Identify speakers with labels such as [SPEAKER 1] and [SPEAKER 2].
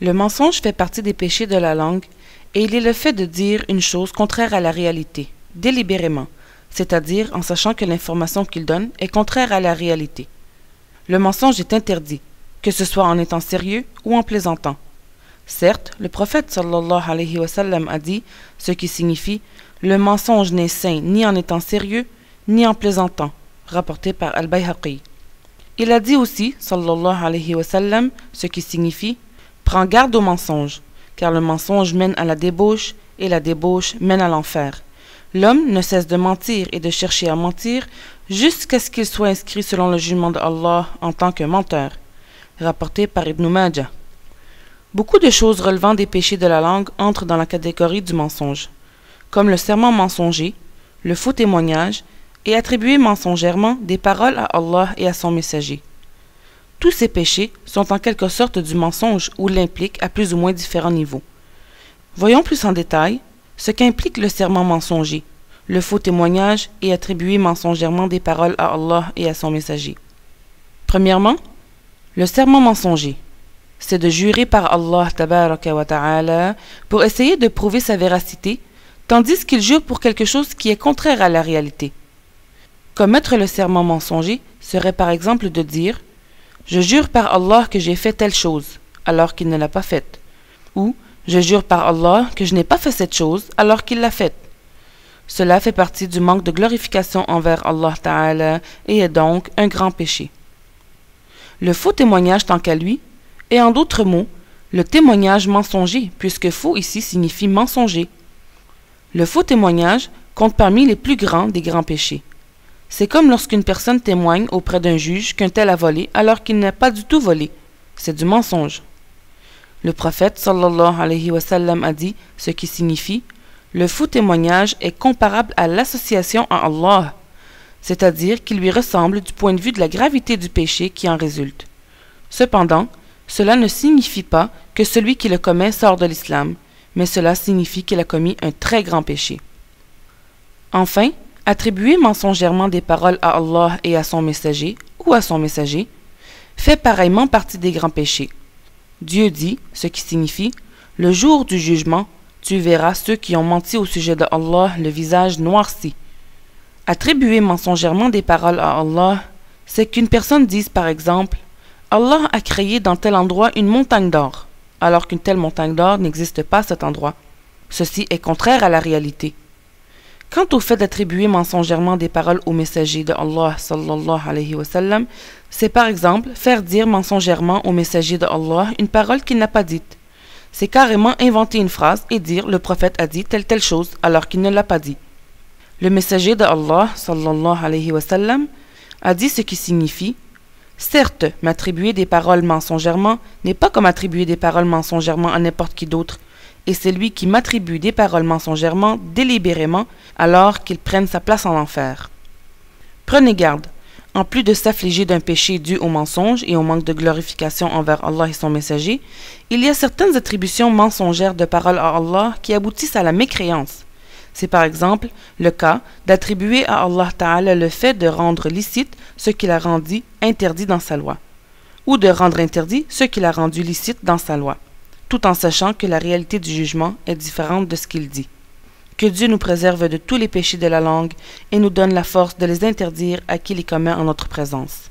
[SPEAKER 1] Le mensonge fait partie des péchés de la langue et il est le fait de dire une chose contraire à la réalité, délibérément, c'est-à-dire en sachant que l'information qu'il donne est contraire à la réalité. Le mensonge est interdit, que ce soit en étant sérieux ou en plaisantant. Certes, le prophète sallallahu alayhi wa sallam a dit, ce qui signifie « Le mensonge n'est sain ni en étant sérieux, ni en plaisantant », rapporté par Al-Bayhaqi. Il a dit aussi, sallallahu alayhi wa sallam, ce qui signifie « Prends garde au mensonge, car le mensonge mène à la débauche et la débauche mène à l'enfer. L'homme ne cesse de mentir et de chercher à mentir jusqu'à ce qu'il soit inscrit selon le jugement d'Allah en tant que menteur. » Rapporté par Ibn Majah. Beaucoup de choses relevant des péchés de la langue entrent dans la catégorie du mensonge, comme le serment mensonger, le faux témoignage et attribuer mensongèrement des paroles à Allah et à son messager. Tous ces péchés sont en quelque sorte du mensonge ou l'impliquent à plus ou moins différents niveaux. Voyons plus en détail ce qu'implique le serment mensonger, le faux témoignage et attribuer mensongèrement des paroles à Allah et à son messager. Premièrement, le serment mensonger, c'est de jurer par Allah tabaraka wa ta'ala pour essayer de prouver sa véracité, tandis qu'il jure pour quelque chose qui est contraire à la réalité. Commettre le serment mensonger serait par exemple de dire « Je jure par Allah que j'ai fait telle chose, alors qu'il ne l'a pas faite. » Ou « Je jure par Allah que je n'ai pas fait cette chose, alors qu'il l'a faite. » Cela fait partie du manque de glorification envers Allah Ta'ala et est donc un grand péché. Le faux témoignage tant qu'à lui est en d'autres mots le témoignage mensonger, puisque faux ici signifie mensonger. Le faux témoignage compte parmi les plus grands des grands péchés. C'est comme lorsqu'une personne témoigne auprès d'un juge qu'un tel a volé alors qu'il n'a pas du tout volé. C'est du mensonge. Le prophète sallallahu alayhi wa sallam a dit, ce qui signifie « Le faux témoignage est comparable à l'association à Allah », c'est-à-dire qu'il lui ressemble du point de vue de la gravité du péché qui en résulte. Cependant, cela ne signifie pas que celui qui le commet sort de l'islam, mais cela signifie qu'il a commis un très grand péché. Enfin, attribuer mensongèrement des paroles à Allah et à son messager, ou à son messager, fait pareillement partie des grands péchés. Dieu dit, ce qui signifie « Le jour du jugement, tu verras ceux qui ont menti au sujet de Allah le visage noirci. » Attribuer mensongèrement des paroles à Allah, c'est qu'une personne dise par exemple « Allah a créé dans tel endroit une montagne d'or », alors qu'une telle montagne d'or n'existe pas à cet endroit. Ceci est contraire à la réalité. Quant au fait d'attribuer mensongèrement des paroles au messager de Allah sallallahu alayhi wa sallam, c'est par exemple faire dire mensongèrement au messager de Allah une parole qu'il n'a pas dite. C'est carrément inventer une phrase et dire le prophète a dit telle chose alors qu'il ne l'a pas dit. Le messager de Allah sallallahu alayhi wa sallam a dit ce qui signifie « Certes, m'attribuer des paroles mensongèrement n'est pas comme attribuer des paroles mensongèrement à n'importe qui d'autre, et c'est lui qui m'attribue des paroles mensongèrement délibérément alors qu'il prenne sa place en enfer. » Prenez garde, en plus de s'affliger d'un péché dû au mensonge et au manque de glorification envers Allah et son messager, il y a certaines attributions mensongères de paroles à Allah qui aboutissent à la mécréance. C'est par exemple le cas d'attribuer à Allah Ta'ala le fait de rendre licite ce qu'il a rendu interdit dans sa loi, ou de rendre interdit ce qu'il a rendu licite dans sa loi, tout en sachant que la réalité du jugement est différente de ce qu'il dit. Que Dieu nous préserve de tous les péchés de la langue et nous donne la force de les interdire à qui les commet en notre présence.